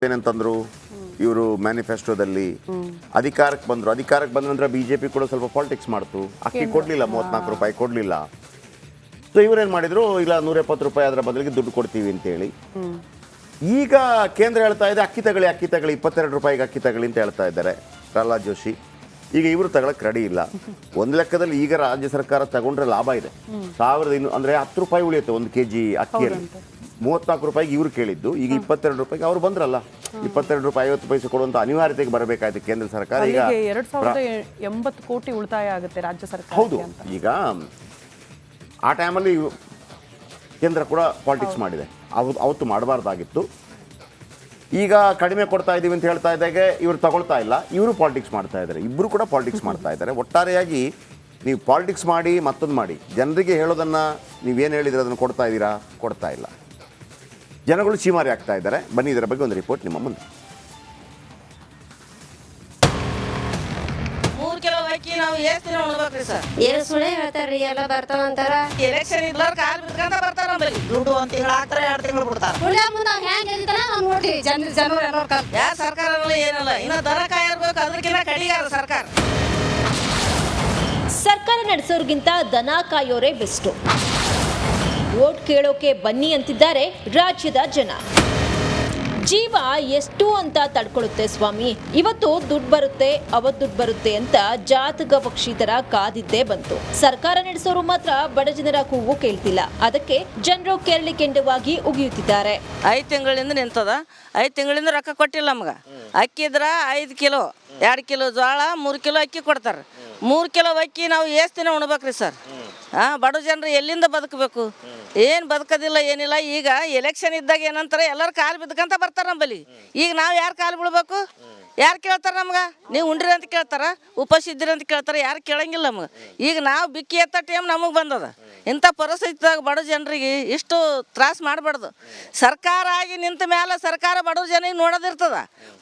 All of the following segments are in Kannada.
ಏನಂತಂದ್ರು ಇವರು ಮ್ಯಾನಿಫೆಸ್ಟೋದಲ್ಲಿ ಅಧಿಕಾರಕ್ಕೆ ಬಂದ ನಂತರ ಬಿಜೆಪಿ ಕೂಡ ಸ್ವಲ್ಪ ಪಾಲಿಟಿಕ್ಸ್ ಮಾಡ್ತು. ಅಕ್ಕಿ ಕೊಡ್ಲಿಲ್ಲ, 34 ರೂಪಾಯಿ ಕೊಡ್ಲಿಲ್ಲ. ಸೊ ಇವರೇನ್ ಮಾಡಿದ್ರು, ಇಲ್ಲ 170 ರೂಪಾಯಿ ಅದರ ಬದಲಿಗೆ ದುಡ್ಡು ಕೊಡ್ತೀವಿ ಅಂತೇಳಿ. ಈಗ ಕೇಂದ್ರ ಹೇಳ್ತಾ ಇದೆ ಅಕ್ಕಿ ತಗೊಳ್ಳಿ 22 ರೂಪಾಯಿಗೆ ಅಕ್ಕಿ ತಗೊಳ್ಳಿ ಅಂತ ಹೇಳ್ತಾ ಇದ್ದಾರೆ ಪ್ರಹ್ಲಾದ್ ಜೋಶಿ. ಈಗ ಇವರು ತಗೊಳಕ್ ರೆಡಿ ಇಲ್ಲ. ಒಂದು ಲೆಕ್ಕದಲ್ಲಿ ಈಗ ರಾಜ್ಯ ಸರ್ಕಾರ ತಗೊಂಡ್ರೆ ಲಾಭ ಇದೆ. 1200 ಅಂದ್ರೆ 10 ರೂಪಾಯಿ ಉಳಿಯುತ್ತೆ 1 kg ಅಕ್ಕಿಯಲ್ಲಿ. 34 ರೂಪಾಯಿಗೆ ಇವ್ರು ಕೇಳಿದ್ದು, ಈಗ 22 ರೂಪಾಯಿಗೆ ಅವ್ರು ಬಂದ್ರಲ್ಲ. 22 ರೂಪಾಯಿ 50 ಪೈಸೆ ಕೊಡುವಂತ ಅನಿವಾರ್ಯತೆಗೆ ಬರಬೇಕಾಯ್ತು ಕೇಂದ್ರ ಸರ್ಕಾರ. ಈಗ 2080 ಕೋಟಿ ಉಳಿತಾಯ ಆಗುತ್ತೆ ರಾಜ್ಯ ಸರ್ಕಾರ. ಹೌದು, ಈಗ ಆ ಟೈಮಲ್ಲಿ ಕೇಂದ್ರ ಕೂಡ ಪಾಲಿಟಿಕ್ಸ್ ಮಾಡಿದೆ. ಅವತ್ತು ಮಾಡಬಾರ್ದಾಗಿತ್ತು. ಈಗ ಕಡಿಮೆ ಕೊಡ್ತಾ ಇದ್ದೀವಿ ಅಂತ ಹೇಳ್ತಾ ಇದ್ದಾಗ ಇವರು ತಗೊಳ್ತಾ ಇಲ್ಲ, ಇವರು ಪಾಲಿಟಿಕ್ಸ್ ಮಾಡ್ತಾ ಇದ್ದಾರೆ. ಇಬ್ಬರು ಕೂಡ ಪಾಲಿಟಿಕ್ಸ್ ಮಾಡ್ತಾ ಇದ್ದಾರೆ. ಒಟ್ಟಾರೆಯಾಗಿ ನೀವು ಪಾಲಿಟಿಕ್ಸ್ ಮಾಡಿ ಮತ್ತೊಂದು ಮಾಡಿ ಜನರಿಗೆ ಹೇಳೋದನ್ನು ನೀವೇನು ಹೇಳಿದ್ರೆ ಅದನ್ನು ಕೊಡ್ತಾ ಇದ್ದೀರಾ, ಕೊಡ್ತಾ ಇಲ್ಲ. ಜನಗಳು ಚೀಮಾರಿ ಆಗ್ತಾ ಇದ್ದಾರೆ. ಬನ್ನಿ ಇದರ ಬಗ್ಗೆ ಒಂದು ರಿಪೋರ್ಟ್ ನಿಮ್ಮ ಮುಂದೆ. 3 ಕಿಲೋ ಅಕ್ಕಿ ನಾವು ಎಷ್ಟು ದಿನ ಉಣ್ಬೇಕ್ರಿ ಸರ್? ಏನು ಸುಳ್ಳೆ ಹೇಳ್ತಾರ್ರಿ, ಎಲ್ಲ ಬರ್ತಾವ ಅಂತಾರ. ಎಲೆಕ್ಷನ್ ಇದ್ಲಾರ ಕಾಲ್ ಬಿಟ್ಕೊಂಡ ಬರ್ತಾರ ನಮ್ಮಲ್ಲಿ. ದುಡ್ಡು 1 ತಿಂಗಳು ಹಾಕ್ತಾರೆ, 2 ತಿಂಗಳು ಬಿಡ್ತಾರ. ಹುಳ ಮುಂದೆ ಹ್ಯಾಂಗ ಇರ್ತಾನ ನಾವು ನೋಡ್ತೀವಿ. ಜನರು ಎಲ್ಲರೂ ಯಾವ ಸರ್ಕಾರ ಏನಲ್ಲ, ಇನ್ನ ದನ ಕಾಯಿರ್ಬೇಕು, ಅದಕ್ಕಿಂತ ಕಡಿಗಾರ ಸರ್ಕಾರ. ಸರ್ಕಾರ ನಡೆಸೋರ್ಗಿಂತ ದನ ಕಾಯೋರೇ ಬೆಸ್ಟು. ವೋಟ್ ಕೇಳೋಕೆ ಬನ್ನಿ ಅಂತಿದ್ದಾರೆ ರಾಜ್ಯದ ಜನ. ಜೀವ ಎಷ್ಟು ಅಂತ ತಡ್ಕೊಳ್ಳುತ್ತೆ ಸ್ವಾಮಿ. ಇವತ್ತು ದುಡ್ಡು ಬರುತ್ತೆ, ಅವತ್ತು ದುಡ್ಡು ಬರುತ್ತೆ ಅಂತ ಜಾತಕ ಪಕ್ಷಿ ತರ ಕಾದಿದ್ದೇ ಬಂತು. ಸರ್ಕಾರ ನಡೆಸೋರು ಮಾತ್ರ ಬಡ ಜನರ ಕೂಗು ಕೇಳ್ತಿಲ್ಲ. ಅದಕ್ಕೆ ಜನರು ಕೆರಳಿ ಕೆಂಡವಾಗಿ ಉಗಿಯುತ್ತಿದ್ದಾರೆ. 5 ತಿಂಗಳಿಂದ ನಿಂತದ. 5 ತಿಂಗಳಿಂದ ರೊಕ್ಕ ಕೊಟ್ಟಿಲ್ಲ ನಮ್ಗೆ. ಅಕ್ಕಿ ಇದ್ರ 5 ಕಿಲೋ, 2 ಕಿಲೋ ಜೋಳ, 3 ಕಿಲೋ ಅಕ್ಕಿ ಕೊಡ್ತಾರೆ. 3 ಕಿಲೋ ಅಕ್ಕಿ ನಾವು ಎಷ್ಟು ದಿನ ಉಣ್ಬೇಕ್ರಿ ಸರ್? ಬಡ ಜನರು ಎಲ್ಲಿಂದ ಬದುಕಬೇಕು? ಏನು ಬದುಕೋದಿಲ್ಲ, ಏನಿಲ್ಲ. ಈಗ ಎಲೆಕ್ಷನ್ ಇದ್ದಾಗ ಏನಂತಾರೆ, ಎಲ್ಲರೂ ಕಾಲು ಬಿದ್ಕಂತ ಬರ್ತಾರೆ ನಮ್ಮಲ್ಲಿ. ಈಗ ನಾವು ಯಾರು ಕಾಲು ಬಿಡ್ಬೇಕು? ಯಾರು ಕೇಳ್ತಾರೆ ನಮ್ಗೆ? ನೀವು ಉಂಡ್ರಿ ಅಂತ ಕೇಳ್ತಾರ, ಉಪವಾಸ ಇದ್ದೀರಿ ಅಂತ ಕೇಳ್ತಾರೆ. ಯಾರು ಕೇಳಂಗಿಲ್ಲ ನಮ್ಗೆ. ಈಗ ನಾವು ಬಿಕ್ಕಿ ಎತ್ತ ಟೈಮ್ ನಮಗೆ ಬಂದದ. ಇಂಥ ಪರಿಸ್ಥಿತಿದಾಗ ಬಡ ಜನರಿಗೆ ಇಷ್ಟು ತ್ರಾಸ ಮಾಡಬಾರ್ದು. ಸರ್ಕಾರ ಆಗಿ ನಿಂತ ಮೇಲೆ ಸರ್ಕಾರ ಬಡವ್ರ ಜನಿಗೆ ನೋಡೋದಿರ್ತದ.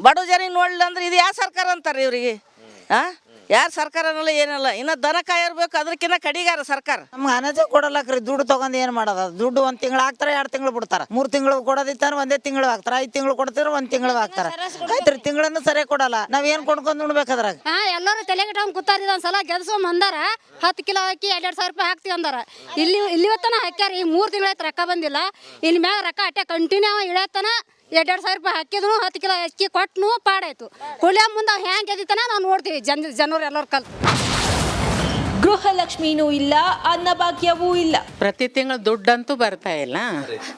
ಬಡವ್ರ ಜನಿಗೆ ನೋಡಲಿಲ್ಲ ಅಂದ್ರೆ ಇದು ಯಾವ ಸರ್ಕಾರ ಅಂತಾರೆ ಇವರಿಗೆ? ಯಾರು ಸರ್ಕಾರನಲ್ಲ ಏನಲ್ಲ, ಇನ್ನು ದನ ಕಾಯಿರ್ಬೇಕು, ಅದಕ್ಕಿಂತ ಕಡಿಗಾರ ಸರ್ಕಾರ. ನಮ್ಗೆ ಅನಜ ಕೊಡಲಕ್ರಿ. ದುಡ್ಡು ತಗೊಂಡು ಏನು ಮಾಡೋದು? ದುಡ್ಡು 1 ತಿಂಗಳು ಹಾಕ್ತಾರೆ, 2 ತಿಂಗಳು ಬಿಡ್ತಾರೆ. 3 ತಿಂಗಳು ಕೊಡೋದಿತ್ತಾರ 1 ತಿಂಗಳು ಹಾಕ್ತಾರೆ. 5 ತಿಂಗಳು ಕೊಡ್ತಾರೆ, 1 ತಿಂಗಳು ಹಾಕ್ತಾರೆ. ಆಯ್ತು, ತಿಂಗಳನ್ನು ಸರಿಯಾಗಿ ಕೊಡಲ್ಲ. ನಾವ್ ಏನ್ ಕೊಂಡ್ಕೊಂಡು ಉಣ್ಬೇಕಾದ್ರಾಗ? ಎಲ್ಲರೂ ತಲೆಗಿಟ್ಕೊಂಡ್ ಕೂತಾರ. ಒಂದ್ಸಲ ಗೆಲ್ಸೋ ಅಂದಾರ 10 ಕಿಲೋ ಅಕ್ಕಿ 2,2 ಸಾವಿರ ರೂಪಾಯಿ ಹಾಕ್ತಿವಿ ಅಂದಾರ. ಇಲ್ಲಿವತ್ತನ ಹಾಕ್ಯಾರ. ಈ 3 ತಿಂಗಳ ರೊಕ್ಕ ಬಂದಿಲ್ಲ. ಇಲ್ಲಿ ಮ್ಯಾಗ ರೊಕ್ಕ ಅಟ್ಟೆ ಕಂಟಿನ್ಯೂ ಇಳತ್ತನ 2,2 ಸಾವಿರ ರೂಪಾಯಿ ಹಾಕಿದ್ರು 10 ಕಿಲೋ ಅಕ್ಕಿ ಕೊಟ್ಟನು ಪಾಡಾಯ್ತು. ಹುಳಿಯ ಮುಂದೆ ಹ್ಯಾಂಗೆ ಎದಿತಾನ ನಾವು ನೋಡ್ತೀವಿ. ಜನರು ಎಲ್ಲರೂ ಕಲ್ತು. ಗೃಹಲಕ್ಷ್ಮಿನೂ ಇಲ್ಲ, ಅನ್ನಭಾಗ್ಯವೂ ಇಲ್ಲ. ಪ್ರತಿ ತಿಂಗಳು ದುಡ್ಡಂತೂ ಬರ್ತಾ ಇಲ್ಲ.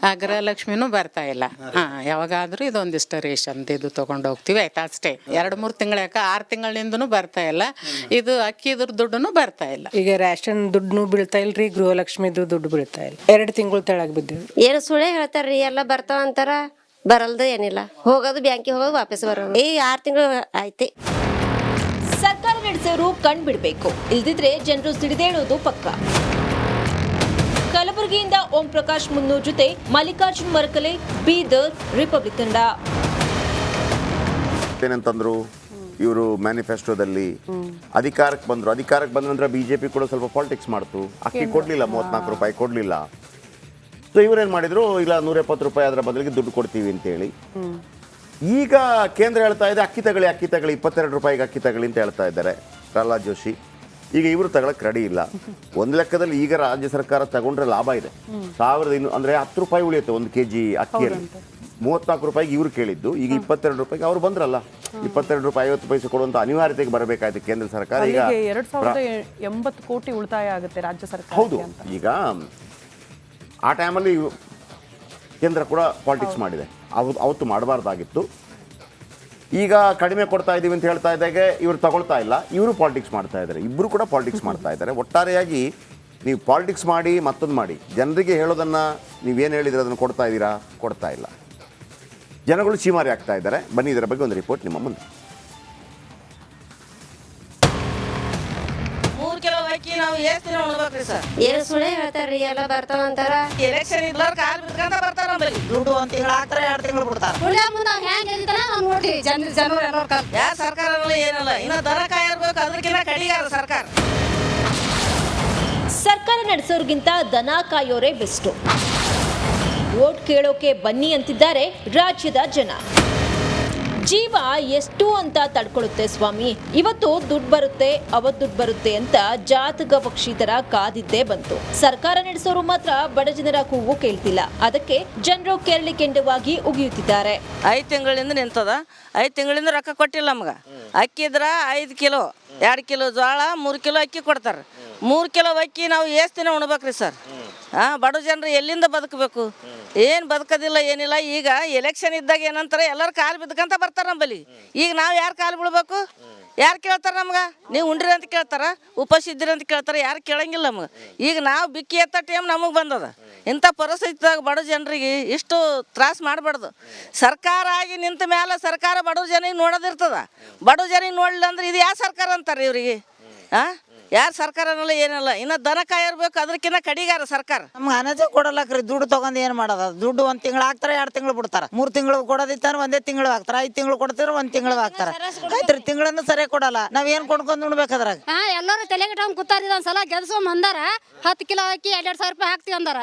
ಆ ಗೃಹಲಕ್ಷ್ಮಿನೂ ಬರ್ತಾ ಇಲ್ಲ. ಯಾವಾಗಾದ್ರೂ ಇದೊಂದಿಷ್ಟು ರೇಷನ್ ಇದು ತಗೊಂಡು ಹೋಗ್ತೀವಿ, ಆಯ್ತಾ ಅಷ್ಟೇ. 2-3 ತಿಂಗಳ 6 ತಿಂಗಳಿಂದನೂ ಬರ್ತಾ ಇಲ್ಲ. ಇದು ಅಕ್ಕಿದ್ರ ದುಡ್ಡು ಬರ್ತಾ ಇಲ್ಲ. ಈಗ ರೇಷನ್ ದುಡ್ಡು ಬೀಳ್ತಾ ಇಲ್ರಿ, ಗೃಹಲಕ್ಷ್ಮಿದು ದುಡ್ಡು ಬೀಳ್ತಾ ಇಲ್ಲ. 2 ತಿಂಗಳು ತೆಳಗ್ ಬಿದ್ದೀವಿ. ಏನು ಸುಳ್ಳೆ ಹೇಳ್ತಾರ್ರಿ, ಎಲ್ಲ ಬರ್ತಾವ ಅಂತಾರ. ಬರಲ್ದು ಏನಿಲ್ಲ. ಹೋಗೋದು ಬ್ಯಾಂಕಿಗೆ ಹೋಗೋದು ವಾಪಸ್ ಬರೋದು. ಈ 6 ತಿಂಗಳು ಐತಿ. ಸರ್ಕಾರ ನಡೆಸೋರು ಕಣ್ ಬಿಡಬೇಕು, ಇಲ್ದಿದ್ರೆ ಜನರು ಸಿಡಿದೇಳೋದು ಪಕ್ಕ. ಕಲಬುರಗಿಯಿಂದ ಓಂ ಪ್ರಕಾಶ್ ಮುನ್ನೂರ್ ಜೊತೆ ಮಲ್ಲಿಕಾರ್ಜುನ್ ಮರಕಲೆ, ಬೀದರ್, ರಿಪಬ್ಲಿಕ್ ಕನ್ನಡ. ಏನಂತಂದ್ರು ಇವರು ಮ್ಯಾನಿಫೆಸ್ಟೋದಲ್ಲಿ ಅಧಿಕಾರಕ್ಕೆ ಬಂದ ನಂತರ ಬಿಜೆಪಿ ಕೂಡ ಸ್ವಲ್ಪ ಪಾಲಿಟಿಕ್ಸ್ ಮಾಡ್ತು. ಅಕ್ಕಿ ಕೊಡ್ಲಿಲ್ಲ, 34 ರೂಪಾಯಿ ಕೊಡ್ಲಿಲ್ಲ. ಸೊ ಇವರೇನ್ ಮಾಡಿದ್ರು, ಇಲ್ಲ 170 ರೂಪಾಯಿ ಅದರ ಬದಲಿಗೆ ದುಡ್ಡು ಕೊಡ್ತೀವಿ ಅಂತೇಳಿ. ಈಗ ಕೇಂದ್ರ ಹೇಳ್ತಾ ಇದೆ ಅಕ್ಕಿ ತಗೊಳ್ಳಿ 22 ರೂಪಾಯಿಗೆ ಅಕ್ಕಿ ತಗೊಳ್ಳಿ ಅಂತ ಹೇಳ್ತಾ ಇದ್ದಾರೆ ಪ್ರಹ್ಲಾದ್ ಜೋಶಿ. ಈಗ ಇವರು ತಗೊಳಕ್ ರೆಡಿ ಇಲ್ಲ. ಒಂದು ಲೆಕ್ಕದಲ್ಲಿ ಈಗ ರಾಜ್ಯ ಸರ್ಕಾರ ತಗೊಂಡ್ರೆ ಲಾಭ ಇದೆ. 1200 ಅಂದ್ರೆ 10 ರೂಪಾಯಿ ಉಳಿಯುತ್ತೆ 1 kg ಅಕ್ಕಿಯಲ್ಲಿ. 34 ರೂಪಾಯಿಗೆ ಇವ್ರು ಕೇಳಿದ್ದು, ಈಗ 22 ರೂಪಾಯಿಗೆ ಅವ್ರು ಬಂದ್ರಲ್ಲ. 22 ರೂಪಾಯಿ 50 ಪೈಸೆ ಕೊಡುವಂತ ಅನಿವಾರ್ಯತೆಗೆ ಬರಬೇಕಾಯ್ತು ಕೇಂದ್ರ ಸರ್ಕಾರ. ಈಗ 2080 ಕೋಟಿ ಉಳಿತಾಯ ಆಗುತ್ತೆ ರಾಜ್ಯ ಸರ್ಕಾರ. ಹೌದು, ಈಗ ಆ ಟೈಮಲ್ಲಿ ಕೇಂದ್ರ ಕೂಡ ಪಾಲಿಟಿಕ್ಸ್ ಮಾಡಿದೆ. ಅವತ್ತು ಮಾಡಬಾರ್ದಾಗಿತ್ತು. ಈಗ ಕಡಿಮೆ ಕೊಡ್ತಾ ಇದ್ದೀವಿ ಅಂತ ಹೇಳ್ತಾ ಇದ್ದಾಗ ಇವರು ತಗೊಳ್ತಾ ಇಲ್ಲ, ಇವರು ಪಾಲಿಟಿಕ್ಸ್ ಮಾಡ್ತಾ ಇದ್ದಾರೆ. ಇಬ್ಬರು ಕೂಡ ಪಾಲಿಟಿಕ್ಸ್ ಮಾಡ್ತಾ ಇದ್ದಾರೆ. ಒಟ್ಟಾರೆಯಾಗಿ ನೀವು ಪಾಲಿಟಿಕ್ಸ್ ಮಾಡಿ ಮತ್ತೊಂದು ಮಾಡಿ ಜನರಿಗೆ ಹೇಳೋದನ್ನು ನೀವೇನು ಹೇಳಿದ್ರೆ ಅದನ್ನು ಕೊಡ್ತಾ ಇದ್ದೀರಾ, ಕೊಡ್ತಾ ಇಲ್ಲ. ಜನಗಳು ಚೀಮಾರಿ ಆಗ್ತಾ ಇದ್ದಾರೆ. ಬನ್ನಿ ಇದರ ಬಗ್ಗೆ ಒಂದು ರಿಪೋರ್ಟ್ ನಿಮ್ಮ ಮುಂದೆ. 3 ಕಿಲೋ ಅಕ್ಕಿ ನಾವು ಎಷ್ಟು ದಿನ ಉಣ್ಬೇಕ್ರಿ ಸರ್? ಏನು ಸುಳ್ಳೆ ಹೇಳ್ತಾರ್ರಿ, ಎಲ್ಲ ಬರ್ತಾವ ಅಂತಾರ. ಎಲೆಕ್ಷನ್ ಇದ್ಲಾರ ಕಾಲ್ ಬಿಟ್ಕೊಂಡ ಬರ್ತಾರ ನಮ್ಮಲ್ಲಿ. ದುಡ್ಡು 1 ತಿಂಗಳು ಹಾಕ್ತಾರೆ, 2 ತಿಂಗಳು ಬಿಡ್ತಾರ. ಹುಳ ಮುಂದೆ ಹ್ಯಾಂಗೆ ಎದಿತಾನ ನಾವು ನೋಡ್ತೀವಿ. ಜನರು ಎಲ್ಲರೂ ಕಲ್ತು. ಯಾವ ಸರ್ಕಾರ ಏನಲ್ಲ, ಇನ್ನು ದನ ಕಾಯಿರ್ಬೇಕು, ಅದಕ್ಕಿಂತ ಕಡಿಗಾರ ಸರ್ಕಾರ. ಸರ್ಕಾರ ನಡೆಸೋರ್ಗಿಂತ ದನ ಕಾಯೋರೇ ಬೆಸ್ಟು. ವೋಟ್ ಕೇಳೋಕೆ ಬನ್ನಿ ಅಂತಿದ್ದಾರೆ ರಾಜ್ಯದ ಜನ. ಜೀವ ಎಷ್ಟು ಅಂತ ತಡ್ಕೊಳ್ಳುತ್ತೆ ಸ್ವಾಮಿ. ಇವತ್ತು ದುಡ್ಡು ಬರುತ್ತೆ, ಅವತ್ತು ದುಡ್ಡು ಬರುತ್ತೆ ಅಂತ ಜಾತಕ ಪಕ್ಷಿ ತರ ಕಾದಿದ್ದೇ ಬಂತು. ಸರ್ಕಾರ ನಡೆಸೋರು ಮಾತ್ರ ಬಡ ಜನರ ಕೂಗು ಕೇಳ್ತಿಲ್ಲ. ಅದಕ್ಕೆ ಜನರು ಕೆರಳಿ ಕೆಂಡವಾಗಿ ಉಗಿಯುತ್ತಿದ್ದಾರೆ. 5 ತಿಂಗಳಿಂದ ನಿಂತದ. 5 ತಿಂಗಳಿಂದ ರೊಕ್ಕ ಕೊಟ್ಟಿಲ್ಲ ನಮ್ಗೆ. ಅಕ್ಕಿ ಇದ್ರ 5 ಕಿಲೋ 2 ಕಿಲೋ ಜೋಳ 3 ಕಿಲೋ ಅಕ್ಕಿ ಕೊಡ್ತಾರೆ. 3 ಕಿಲೋ ಅಕ್ಕಿ ನಾವು ಎಷ್ಟು ದಿನ ಉಣ್ಬೇಕ್ರಿ ಸರ್? ಬಡ ಜನರು ಎಲ್ಲಿಂದ ಬದುಕಬೇಕು? ಏನು ಬದುಕೋದಿಲ್ಲ, ಏನಿಲ್ಲ. ಈಗ ಎಲೆಕ್ಷನ್ ಇದ್ದಾಗ ಏನಂತಾರೆ, ಎಲ್ಲರೂ ಕಾಲು ಬಿದ್ಕಂತ ಬರ್ತಾರೆ ನಮ್ಮಲ್ಲಿ. ಈಗ ನಾವು ಯಾರು ಕಾಲು ಬೀಳ್ಬೇಕು? ಯಾರು ಕೇಳ್ತಾರೆ ನಮ್ಗೆ? ನೀವು ಉಂಡ್ರಿ ಅಂತ ಕೇಳ್ತಾರ, ಉಪವಾಸ ಇದ್ದಿರಿ ಅಂತ ಕೇಳ್ತಾರೆ, ಯಾರು ಕೇಳಂಗಿಲ್ಲ ನಮ್ಗೆ. ಈಗ ನಾವು ಬಿಕ್ಕಿ ಎತ್ತ ಟೈಮ್ ನಮಗೆ ಬಂದದ. ಇಂಥ ಪರಿಸ್ಥಿತಿದಾಗ ಬಡ ಜನರಿಗೆ ಇಷ್ಟು ತ್ರಾಸ ಮಾಡಬಾರ್ದು. ಸರ್ಕಾರ ಆಗಿ ನಿಂತ ಮೇಲೆ ಸರ್ಕಾರ ಬಡವ್ರ ಜನಿಗೆ ನೋಡೋದಿರ್ತದ. ಬಡವ್ರ ಜನಿಗೆ ನೋಡಲಿಲ್ಲ ಅಂದ್ರೆ ಇದು ಯಾವ ಸರ್ಕಾರ ಅಂತಾರೆ ಇವರಿಗೆ? ಯಾರು ಸರ್ಕಾರ ಅನ್ನಲ್ಲ, ಏನಲ್ಲ. ಇನ್ನು ದನ ಕಾಯಿರ್ಬೇಕು, ಅದಕ್ಕಿಂತ ಕಡಿಗಾರ ಸರ್ಕಾರ. ನಮ್ಗೆ ಅನಜ ಕೊಡಲ್ಲಕ್ರಿ. ದುಡ್ಡು ತಗೊಂಡು ಏನು ಮಾಡೋದು? ದುಡ್ಡು 1 ತಿಂಗಳು ಹಾಕ್ತಾರೆ, 2 ತಿಂಗಳು ಬಿಡ್ತಾರೆ. 3 ತಿಂಗಳು ಕೊಡೋದಿತ್ತಾರ ಒಂದೇ ತಿಂಗಳು ಹಾಕ್ತಾರೆ. 5 ತಿಂಗಳು ಕೊಡ್ತಿರ 1 ತಿಂಗಳು ಹಾಕ್ತಾರೆ. ಆಯ್ತ್ರಿ, ತಿಂಗಳನ್ನು ಸರಿ ಕೊಡಲ್ಲ. ನಾವ್ ಏನ್ ಕೊಂಡ್ಕೊಂಡು ಉಣ್ಬೇಕಾದ್ರಾಗ? ಎಲ್ಲರೂ ತಲೆಗಿಟ್ಕೊಂಡ್ ಕೂತಾರ. ಒಂದ್ಸಲ ಗೆಲ್ಸ್ಕೊಂಡ್ ಬಂದಾರ 10 ಕಿಲೋ ಅಕ್ಕಿ 2,2 ಸಾವಿರ ರೂಪಾಯಿ ಹಾಕ್ತಿವಿ ಅಂದಾರ.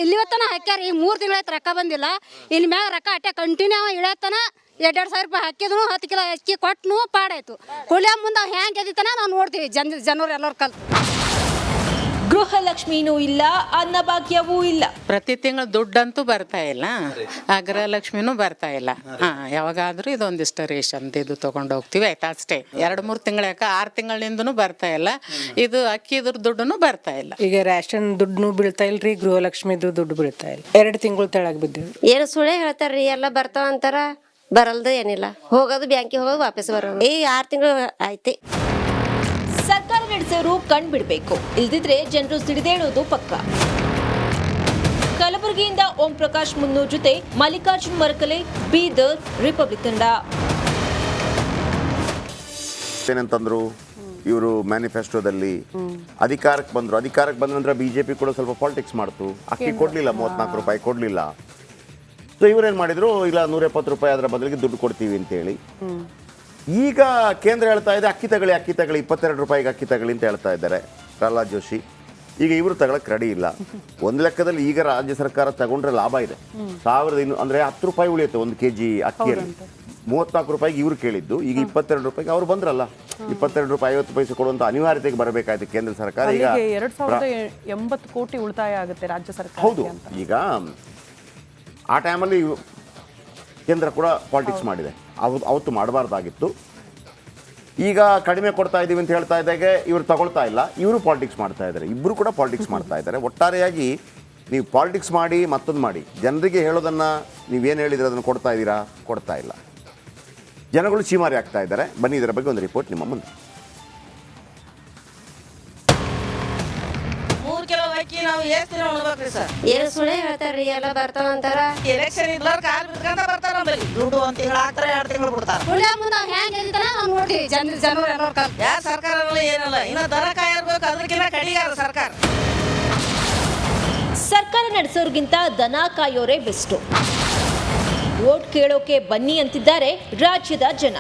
ಇಲ್ಲಿವತ್ತನ ಹಾಕ್ಯಾರ. ಈ 3 ತಿಂಗಳಾಯ್ತು ರೊಕ್ಕ ಬಂದಿಲ್ಲ. ಇಲ್ಲಿ ಮ್ಯಾಗ ರೊಕ್ಕ ಅಟ್ಟೆ ಕಂಟಿನ್ಯೂ ಇಳತ್ತನ 2,2 ಸಾವಿರ ರೂಪಾಯಿ ಹಾಕಿದ್ರು 10 ಕಿಲೋ ಅಕ್ಕಿ ಕೊಟ್ಟನು ಪಾಡಾಯ್ತು. ಹುಳಿಯ ಮುಂದೆ ಹೆಂಗೆ ಗೆದಿತಾನ ನಾವು ನೋಡ್ತೀವಿ. ಜನರು ಎಲ್ಲರೂ ಕಲ್ತು. ಗೃಹಲಕ್ಷ್ಮಿನೂ ಇಲ್ಲ, ಅನ್ನಭಾಗ್ಯವೂ ಇಲ್ಲ. ಪ್ರತಿ ತಿಂಗಳು ದುಡ್ಡಂತೂ ಬರ್ತಾ ಇಲ್ಲ. ಆ ಗೃಹಲಕ್ಷ್ಮಿನೂ ಬರ್ತಾ ಇಲ್ಲ. ಯಾವಾಗಾದ್ರೂ ಇದೊಂದಿಷ್ಟು ರೇಷನ್ ಇದು ತಗೊಂಡು ಹೋಗ್ತೀವಿ, ಆಯ್ತಾ ಅಷ್ಟೇ. 2-3 ತಿಂಗಳ 6 ತಿಂಗಳಿಂದನೂ ಬರ್ತಾ ಇಲ್ಲ. ಇದು ಅಕ್ಕಿದ್ರ ದುಡ್ಡು ಬರ್ತಾ ಇಲ್ಲ. ಈಗ ರೇಷನ್ ದುಡ್ಡು ಬೀಳ್ತಾ ಇಲ್ರಿ, ಗೃಹಲಕ್ಷ್ಮಿದು ದುಡ್ಡು ಬೀಳ್ತಾ ಇಲ್ಲ. 2 ತಿಂಗಳು ತೆಳಗ್ ಬಿದ್ದೀವಿ. ಏನು ಸುಳ್ಳೆ ಹೇಳ್ತಾರ್ರಿ, ಎಲ್ಲ ಬರ್ತಾವ ಅಂತಾರ, ಬರಲ್ದು ಏನಿಲ್ಲ. ಹೋಗೋದು ಬ್ಯಾಂಕಿಗೆ ಹೋಗೋದು ವಾಪಸ್ ಬರೋದು. ಈ 6 ತಿಂಗಳು ಐತಿ. ಸರ್ಕಾರ ನಡೆಸೋರು ಕಣ್ ಬಿಡ್ಬೇಕು, ಇಲ್ದಿದ್ರೆ ಜನರು ಸಿಡಿದೇಳೋದು ಪಕ್ಕ. ಕಲಬುರಗಿಯಿಂದ ಓಂ ಪ್ರಕಾಶ್ ಮುನ್ನೂರ್ ಜೊತೆ ಮಲ್ಲಿಕಾರ್ಜುನ್ ಮರಕಲೆ, ಬೀದರ್, ರಿಪಬ್ಲಿಕ್ ಕನ್ನಡ. ಏನಂತಂದ್ರು ಇವರು ಮ್ಯಾನಿಫೆಸ್ಟೋದಲ್ಲಿ ಅಧಿಕಾರಕ್ಕೆ ಬಂದ ನಂತರ ಬಿಜೆಪಿ ಕೂಡ ಸ್ವಲ್ಪ ಪಾಲಿಟಿಕ್ಸ್ ಮಾಡ್ತು. ಅಕ್ಕಿ ಕೊಡ್ಲಿಲ್ಲ, 34 ರೂಪಾಯಿ ಕೊಡ್ಲಿಲ್ಲ. ಸೊ ಇವ್ರೇನ್ ಮಾಡಿದ್ರು, ಇಲ್ಲ 170 ರೂಪಾಯಿ ಅದರ ಬದಲಿಗೆ ದುಡ್ಡು ಕೊಡ್ತೀವಿ ಅಂತೇಳಿ. ಈಗ ಕೇಂದ್ರ ಹೇಳ್ತಾ ಇದೆ ಅಕ್ಕಿ ತಗೊಳ್ಳಿ 22 ರೂಪಾಯಿಗೆ ಅಕ್ಕಿ ತಗೊಳ್ಳಿ ಅಂತ ಹೇಳ್ತಾ ಇದ್ದಾರೆ ಪ್ರಹ್ಲಾದ್ ಜೋಶಿ. ಈಗ ಇವರು ತಗೊಳಕ್ ರೆಡಿ ಇಲ್ಲ. ಒಂದು ಲೆಕ್ಕದಲ್ಲಿ ಈಗ ರಾಜ್ಯ ಸರ್ಕಾರ ತಗೊಂಡ್ರೆ ಲಾಭ ಇದೆ. 1200 ಅಂದ್ರೆ 10 ರೂಪಾಯಿ ಉಳಿಯುತ್ತೆ 1 kg ಅಕ್ಕಿಯಲ್ಲಿ. 34 ರೂಪಾಯಿಗೆ ಇವ್ರು ಕೇಳಿದ್ದು, ಈಗ 22 ರೂಪಾಯಿಗೆ ಅವ್ರು ಬಂದ್ರಲ್ಲ. 22 ರೂಪಾಯಿ 50 ಪೈಸೆ ಕೊಡುವಂತ ಅನಿವಾರ್ಯತೆಗೆ ಬರಬೇಕಾಯ್ತು ಕೇಂದ್ರ ಸರ್ಕಾರ. ಈಗ 2080 ಕೋಟಿ ಉಳಿತಾಯ ಆಗುತ್ತೆ ರಾಜ್ಯ ಸರ್ಕಾರ. ಹೌದು, ಈಗ ಆ ಟೈಮಲ್ಲಿ ಕೇಂದ್ರ ಕೂಡ ಪಾಲಿಟಿಕ್ಸ್ ಮಾಡಿದೆ. ಅವತ್ತು ಮಾಡಬಾರ್ದಾಗಿತ್ತು. ಈಗ ಕಡಿಮೆ ಕೊಡ್ತಾ ಇದ್ದೀವಿ ಅಂತ ಹೇಳ್ತಾ ಇದ್ದಾಗ ಇವರು ತಗೊಳ್ತಾ ಇಲ್ಲ, ಇವರು ಪಾಲಿಟಿಕ್ಸ್ ಮಾಡ್ತಾ ಇದ್ದಾರೆ. ಇಬ್ಬರು ಕೂಡ ಪಾಲಿಟಿಕ್ಸ್ ಮಾಡ್ತಾ ಇದ್ದಾರೆ. ಒಟ್ಟಾರೆಯಾಗಿ ನೀವು ಪಾಲಿಟಿಕ್ಸ್ ಮಾಡಿ ಮತ್ತೊಂದು ಮಾಡಿ ಜನರಿಗೆ ಹೇಳೋದನ್ನು ನೀವೇನು ಹೇಳಿದ್ರೆ ಅದನ್ನು ಕೊಡ್ತಾ ಇದ್ದೀರಾ? ಕೊಡ್ತಾ ಇಲ್ಲ. ಜನಗಳು ಚೀಮಾರಿ ಆಗ್ತಾ ಇದ್ದಾರೆ. ಬನ್ನಿ, ಇದರ ಬಗ್ಗೆ ಒಂದು ರಿಪೋರ್ಟ್ ನಿಮ್ಮ ಮುಂದೆ. 3 ಕಿಲೋ ಅಕ್ಕಿ ನಾವು ಎಷ್ಟು ದಿನ ಉಣ್ಬೇಕ್ರಿ ಸರ್? ಏನು ಸುಳ್ಳೆ ಹೇಳ್ತಾರ್ರಿ, ಎಲ್ಲ ಬರ್ತಾವ ಅಂತಾರ. ಎಲೆಕ್ಷನ್ ಇದ್ಲಾರ ಕಾಲು ಬಿದ್ಕಂತ ಬರ್ತಾರ ನಮ್ಮಲ್ಲಿ. ದುಡ್ಡು 1 ತಿಂಗಳು ಹಾಕ್ತಾರೆ, 2 ತಿಂಗಳು ಬಿಡ್ತಾರೆ. ಹುಳಿಯ ಮುಂದೆ ಹೆಂಗೆ ಗೆದಿತಾನ ನಾವು ನೋಡ್ತೀವಿ. ಜನರು ಎಲ್ಲರೂ ಕಲ್ತು. ಯಾರು ಸರ್ಕಾರ ಅನ್ನಲ್ಲ, ಏನಲ್ಲ. ಇನ್ನು ದನ ಕಾಯಿರ್ಬೇಕು, ಅದಕ್ಕಿಂತ ಕಡಿಗಾರ ಸರ್ಕಾರ. ಸರ್ಕಾರ ನಡೆಸೋರ್ಗಿಂತ ದನ ಕಾಯೋರೇ ಬೆಸ್ಟು. ವೋಟ್ ಕೇಳೋಕೆ ಬನ್ನಿ ಅಂತಿದ್ದಾರೆ ರಾಜ್ಯದ ಜನ.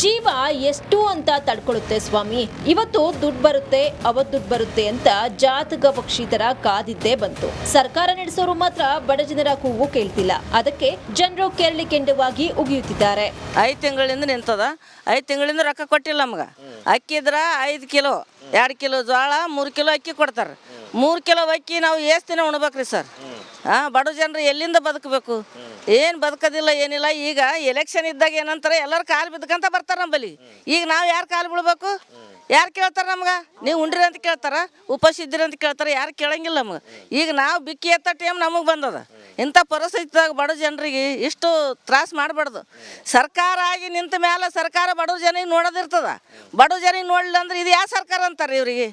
ಜೀವ ಎಷ್ಟು ಅಂತ ತಡ್ಕೊಳ್ಳುತ್ತೆ ಸ್ವಾಮಿ. ಇವತ್ತು ದುಡ್ಡು ಬರುತ್ತೆ, ಅವತ್ತು ದುಡ್ಡು ಬರುತ್ತೆ ಅಂತ ಜಾತಕ ಪಕ್ಷಿ ತರ ಕಾದಿದ್ದೇ ಬಂತು. ಸರ್ಕಾರ ನಡೆಸೋರು ಮಾತ್ರ ಬಡ ಜನರ ಕೂಗು ಕೇಳ್ತಿಲ್ಲ. ಅದಕ್ಕೆ ಜನರು ಕೆರಳಿ ಕೆಂಡವಾಗಿ ಉಗಿಯುತ್ತಿದ್ದಾರೆ. 5 ತಿಂಗಳಿಂದ ನಿಂತದ. 5 ತಿಂಗಳಿಂದ ರೊಕ್ಕ ಕೊಟ್ಟಿಲ್ಲ ನಮ್ಗೆ. ಅಕ್ಕಿ ಇದ್ರ 5 ಕಿಲೋ 2 ಕಿಲೋ ಜೋಳ 3 ಕಿಲೋ ಅಕ್ಕಿ ಕೊಡ್ತಾರೆ. 3 ಕಿಲೋ ಅಕ್ಕಿ ನಾವು ಎಷ್ಟು ದಿನ ಉಣ್ಬೇಕ್ರಿ ಸರ್? ಬಡ ಜನರು ಎಲ್ಲಿಂದ ಬದುಕಬೇಕು? ಏನು ಬದುಕೋದಿಲ್ಲ, ಏನಿಲ್ಲ. ಈಗ ಎಲೆಕ್ಷನ್ ಇದ್ದಾಗ ಏನಂತಾರೆ, ಎಲ್ಲರೂ ಕಾಲು ಬಿದ್ಕಂತ ಬರ್ತಾರೆ ನಮ್ಮಲ್ಲಿ. ಈಗ ನಾವು ಯಾರು ಕಾಲು ಬೀಳ್ಬೇಕು? ಯಾರು ಕೇಳ್ತಾರೆ ನಮ್ಗೆ? ನೀವು ಉಂಡ್ರಿ ಅಂತ ಕೇಳ್ತಾರ, ಉಪವಾಸ ಇದ್ದಿರಿ ಅಂತ ಕೇಳ್ತಾರೆ, ಯಾರು ಕೇಳಂಗಿಲ್ಲ ನಮ್ಗೆ. ಈಗ ನಾವು ಬಿಕ್ಕಿ ಎತ್ತ ಟೈಮ್ ನಮಗೆ ಬಂದದ. ಇಂಥ ಪರಿಸ್ಥಿತಿದಾಗ ಬಡ ಜನರಿಗೆ ಇಷ್ಟು ತ್ರಾಸ ಮಾಡಬಾರ್ದು. ಸರ್ಕಾರ ಆಗಿ ನಿಂತ ಮೇಲೆ ಸರ್ಕಾರ ಬಡವ್ರ ಜನಿಗೆ ನೋಡೋದಿರ್ತದ. ಬಡವ್ರ ಜನಿಗೆ ನೋಡಲಿಲ್ಲ ಅಂದ್ರೆ ಇದು ಯಾವ ಸರ್ಕಾರ ಅಂತಾರೆ ಇವರಿಗೆ?